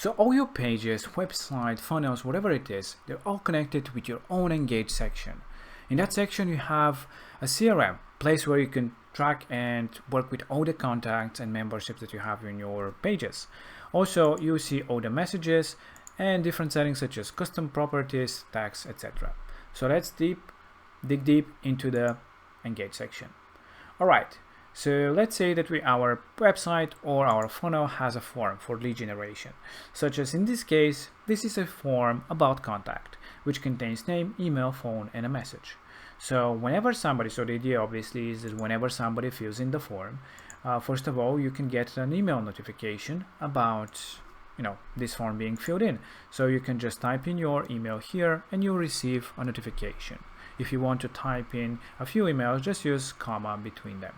So all your pages, website, funnels, whatever it is, they're all connected with your own Engage section. In that section, you have a CRM, place where you can track and work with all the contacts and memberships that you have in your pages. Also, you see all the messages and different settings such as custom properties, tags, etc. So let's dig deep into the Engage section. All right. So let's say that our website or our funnel has a form for lead generation, such as in this case, this is a form about contact, which contains name, email, phone, and a message. So whenever somebody, so the idea obviously is that whenever somebody fills in the form, first of all, you can get an email notification about this form being filled in. So you can just type in your email here and you'll receive a notification. If you want to type in a few emails, just use comma between them.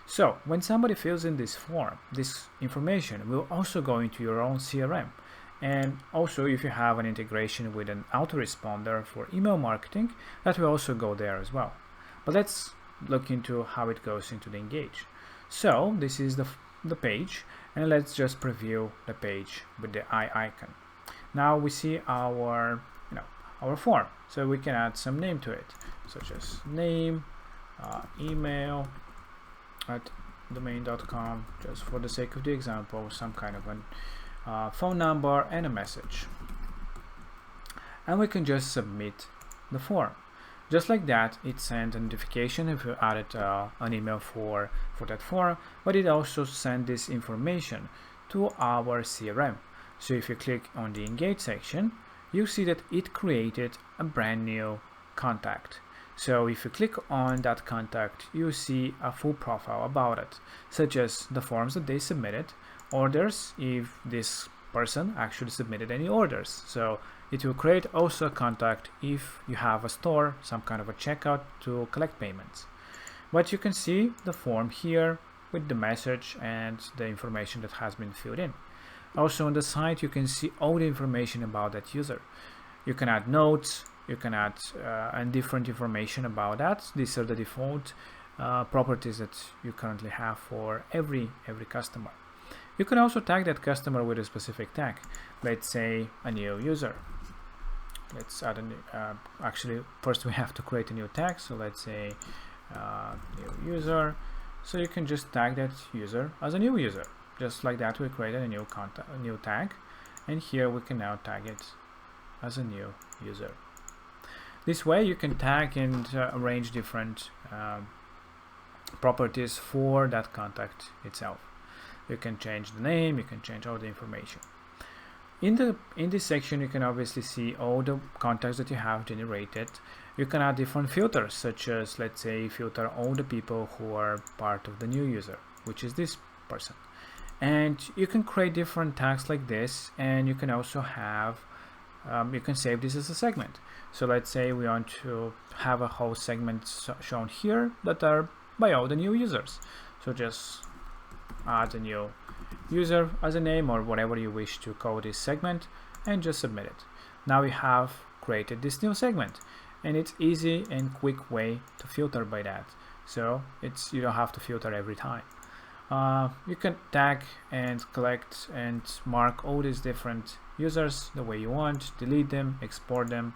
So when somebody fills in this form, this information will also go into your own CRM. And also if you have an integration with an autoresponder for email marketing, that will also go there as well. But let's look into how it goes into the Engage. So this is the page, and let's just preview the page with the eye icon. Now we see our form, so we can add some name to it, such as name, email at domain.com, just for the sake of the example, some kind of a phone number and a message, and we can just submit the form. Just like that, it sends a notification if you added an email for that form, but it also sends this information to our CRM. So if you click on the Engage section, you see that it created a brand new contact. So if you click on that contact, you see a full profile about it, such as the forms that they submitted, orders, if this person actually submitted any orders. So it will create also a contact if you have a store, some kind of a checkout to collect payments. But you can see the form here with the message and the information that has been filled in. Also on the site, you can see all the information about that user. You can add notes, you can add and different information about that. These are the default properties that you currently have for every customer. You can also tag that customer with a specific tag. Let's say a new user. Let's add actually first we have to create a new tag. So let's say new user. So you can just tag that user as a new user. Just like that, we created a new tag, and here we can now tag it as a new user. This way you can tag and arrange different properties for that contact itself. You can change the name, you can change all the information. In this section, you can obviously see all the contacts that you have generated. You can add different filters, such as, let's say, filter all the people who are part of the new user, which is this person. And you can create different tags like this, and you can also have you can save this as a segment. So let's say we want to have a whole segment shown here that are by all the new users. So just add a new user as a name or whatever you wish to call this segment and just submit it. Now we have created this new segment, and it's easy and quick way to filter by that. So you don't have to filter every time. You can tag and collect and mark all these different users the way you want, delete them, export them,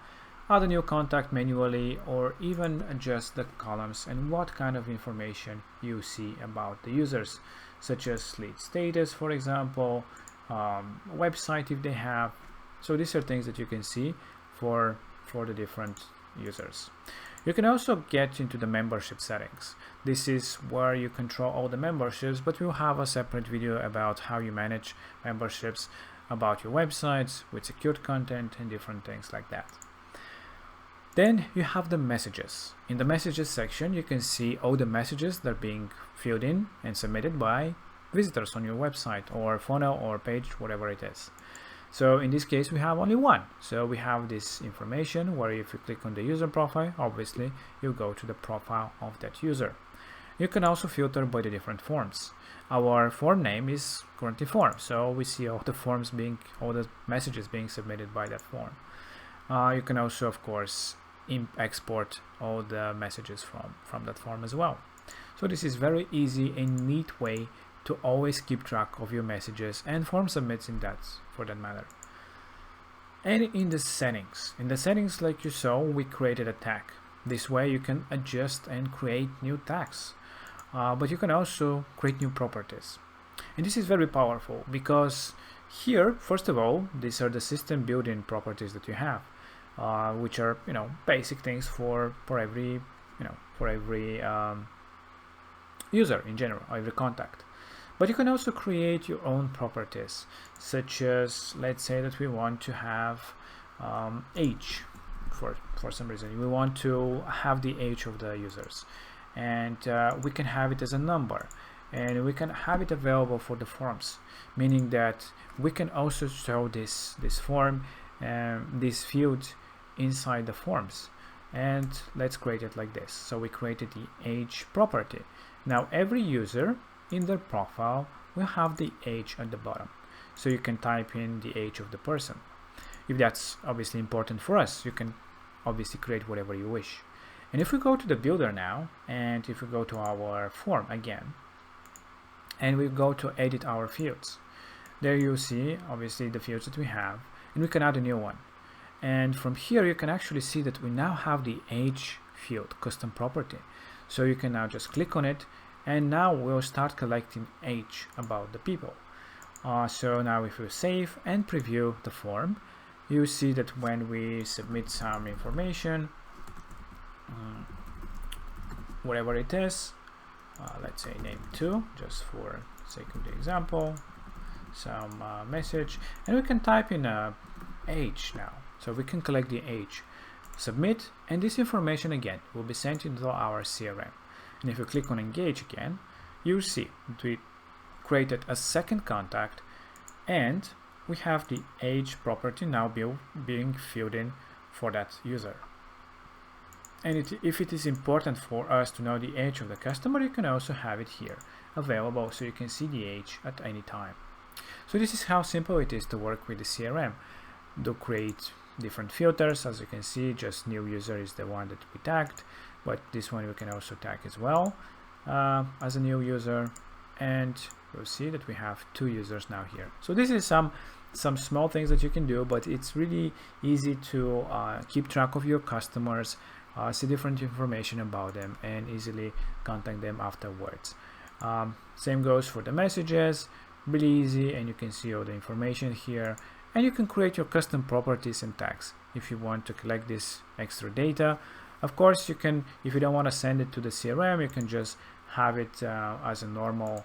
add a new contact manually, or even adjust the columns and what kind of information you see about the users, such as lead status, for example, website if they have. So these are things that you can see for the different users. You can also get into the membership settings. This is where you control all the memberships, but we'll have a separate video about how you manage memberships, about your websites with secured content and different things like that. Then you have the messages. In the messages section, you can see all the messages that are being filled in and submitted by visitors on your website or funnel or page, whatever it is. So in this case, we have only one. So we have this information where if you click on the user profile, obviously you go to the profile of that user. You can also filter by the different forms. Our form name is currently form, so we see all the messages being submitted by that form. You can also, of course, export all the messages from that form as well. So this is very easy and neat way to always keep track of your messages and form submits in that, for that matter. And in the settings, like you saw, we created a tag. This way you can adjust and create new tags, but you can also create new properties. And this is very powerful because here, first of all, these are the system built-in properties that you have, which are, you know, basic things for every, user in general, every contact. But you can also create your own properties, such as, let's say that we want to have age. For some reason we want to have the age of the users, and we can have it as a number, and we can have it available for the forms, meaning that we can also show this form, this field inside the forms. And let's create it like this. So we created the age property. Now every user in their profile will have the age at the bottom, so you can type in the age of the person. If that's obviously important for us, you can obviously create whatever you wish. And if we go to the builder now, and if we go to our form again, and we go to edit our fields, there you see obviously the fields that we have, and we can add a new one. And from here you can actually see that we now have the age field custom property. So you can now just click on it, and now we'll start collecting age about the people. So now if we save and preview the form, you see that when we submit some information, whatever it is, let's say name 2, just for sake of the example, some message, and we can type in age now. So we can collect the age, submit, and this information again will be sent into our CRM. And if you click on engage again, you'll see that we created a second contact, and we have the age property now being filled in for that user. And if it is important for us to know the age of the customer, you can also have it here available, so you can see the age at any time. So this is how simple it is to work with the CRM, to create different filters. As you can see, just new user is the one that we tagged, but this one we can also tag as well as a new user, and you'll see that we have 2 users now here. So this is some small things that you can do, but it's really easy to keep track of your customers, see different information about them, and easily contact them afterwards. Same goes for the messages, really easy, and you can see all the information here, and you can create your custom properties and tags if you want to collect this extra data. Of course, you can, if you don't want to send it to the CRM, you can just have it as a normal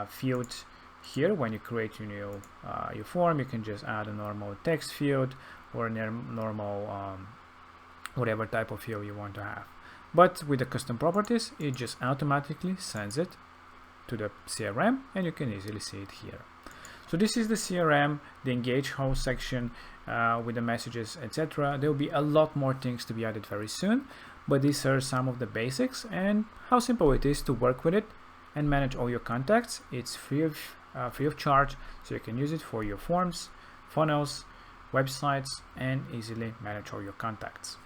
field here. When you create your form, you can just add a normal text field or a normal whatever type of field you want to have. But with the custom properties, it just automatically sends it to the CRM, and you can easily see it here. So this is the CRM, the engage host section with the messages, etc. There will be a lot more things to be added very soon, but these are some of the basics and how simple it is to work with it and manage all your contacts. It's free of charge, so you can use it for your forms, funnels, websites, and easily manage all your contacts.